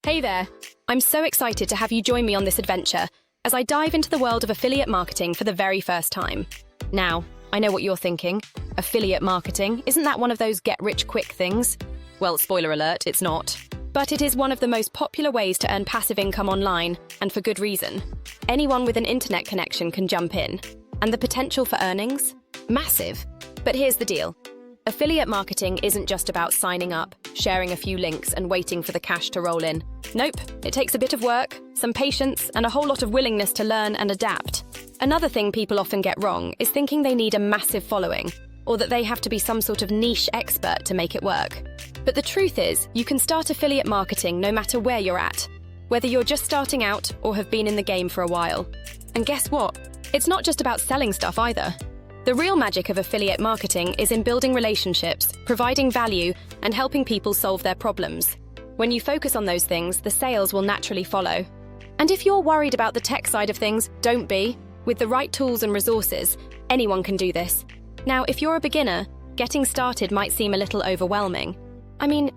Hey there! I'm so excited to have you join me on this adventure as I dive into the world of affiliate marketing for the very first time. Now, I know what you're thinking. Affiliate marketing, isn't that one of those get-rich-quick things? Well, spoiler alert, it's not. But it is one of the most popular ways to earn passive income online, and for good reason. Anyone with an internet connection can jump in. And the potential for earnings? Massive. But here's the deal. Affiliate marketing isn't just about signing up, sharing a few links, and waiting for the cash to roll in. Nope, it takes a bit of work, some patience, and a whole lot of willingness to learn and adapt. Another thing people often get wrong is thinking they need a massive following, or that they have to be some sort of niche expert to make it work. But the truth is, you can start affiliate marketing no matter where you're at, whether you're just starting out or have been in the game for a while. And guess what? It's not just about selling stuff either. The real magic of affiliate marketing is in building relationships, providing value, and helping people solve their problems. When you focus on those things, the sales will naturally follow. And if you're worried about the tech side of things, don't be. With the right tools and resources, anyone can do this. Now, if you're a beginner, getting started might seem a little overwhelming. I mean,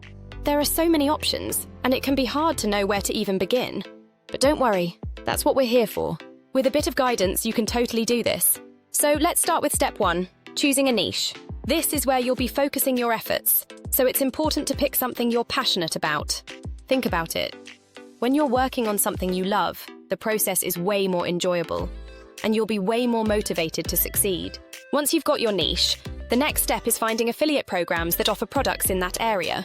there are so many options, and it can be hard to know where to even begin. But don't worry, that's what we're here for. With a bit of guidance, you can totally do this. So let's start with step 1, choosing a niche. This is where you'll be focusing your efforts, so it's important to pick something you're passionate about. Think about it. When you're working on something you love, the process is way more enjoyable, and you'll be way more motivated to succeed. Once you've got your niche, the next step is finding affiliate programs that offer products in that area.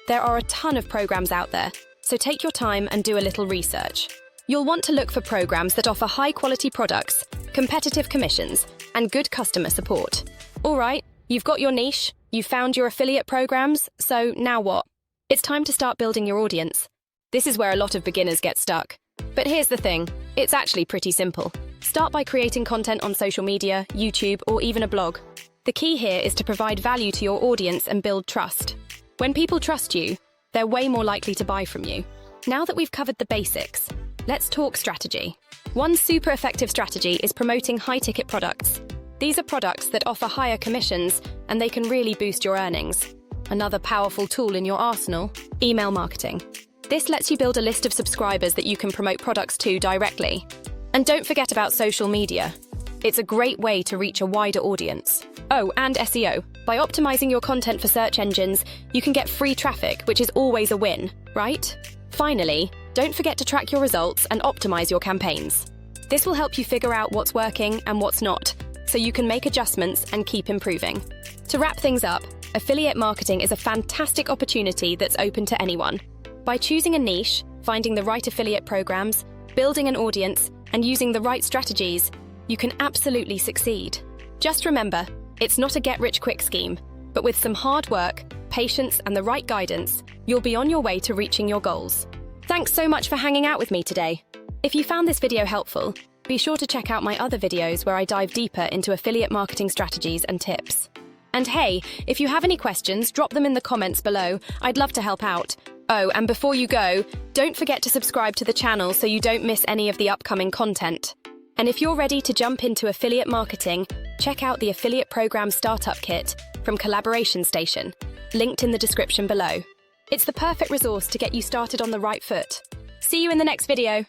There are a ton of programs out there, so take your time and do a little research. You'll want to look for programs that offer high-quality products, competitive commissions, and good customer support. All right, you've got your niche, you've found your affiliate programs, so now what? It's time to start building your audience. This is where a lot of beginners get stuck. But here's the thing, it's actually pretty simple. Start by creating content on social media, YouTube, or even a blog. The key here is to provide value to your audience and build trust. When people trust you, they're way more likely to buy from you. Now that we've covered the basics, let's talk strategy. One super effective strategy is promoting high-ticket products. These are products that offer higher commissions, and they can really boost your earnings. Another powerful tool in your arsenal, email marketing. This lets you build a list of subscribers that you can promote products to directly. And don't forget about social media. It's a great way to reach a wider audience. Oh, and SEO. By optimizing your content for search engines, you can get free traffic, which is always a win, right? Finally, don't forget to track your results and optimize your campaigns. This will help you figure out what's working and what's not, so you can make adjustments and keep improving. To wrap things up, affiliate marketing is a fantastic opportunity that's open to anyone. By choosing a niche, finding the right affiliate programs, building an audience, and using the right strategies, you can absolutely succeed. Just remember, it's not a get-rich-quick scheme, but with some hard work, patience, and the right guidance, you'll be on your way to reaching your goals. Thanks so much for hanging out with me today. If you found this video helpful, be sure to check out my other videos where I dive deeper into affiliate marketing strategies and tips. And hey, if you have any questions, drop them in the comments below. I'd love to help out. Oh, and before you go, don't forget to subscribe to the channel so you don't miss any of the upcoming content. And if you're ready to jump into affiliate marketing, check out the Affiliate Program Startup Kit from Collaboration Station, linked in the description below. It's the perfect resource to get you started on the right foot. See you in the next video.